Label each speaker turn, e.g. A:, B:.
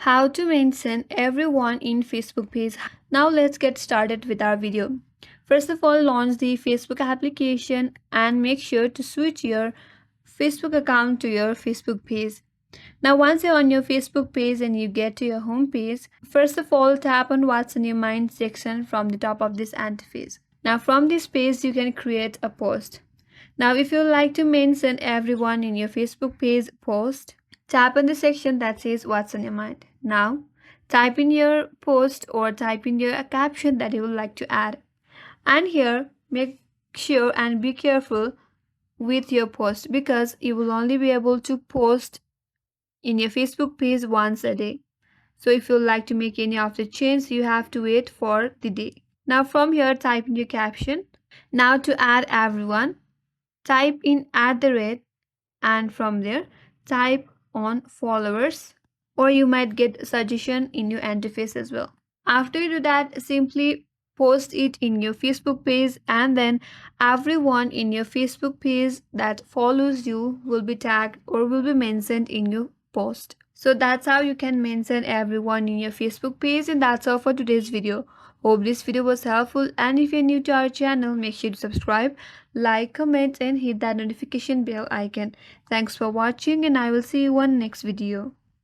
A: How to mention everyone in Facebook page. Now let's get started with our video. First of all, launch the Facebook application and make sure to switch your Facebook account to your Facebook page. Now once you're on your Facebook page and you get to your home page, first of all tap on what's on your mind section from the top of this interface. Now from this page you can create a post. Now if you like to mention everyone in your Facebook page post, tap on the section that says what's on your mind. Now type in your post or type in your caption that you would like to add. And here make sure and be careful with your post because you will only be able to post in your Facebook page once a day. So if you like to make any of the changes, you have to wait for the day. Now from here type in your caption. Now to add everyone, type in @ and from there type on followers, or you might get suggestion in your interface as well. After you do that, simply post it in your Facebook page, and then everyone in your Facebook page that follows you will be tagged or will be mentioned in your post. So that's how you can mention everyone in your Facebook page, and that's all for today's video. Hope this video was helpful, and if you're new to our channel, make sure to subscribe, like, comment and hit that notification bell icon. Thanks for watching, and I will see you on next video.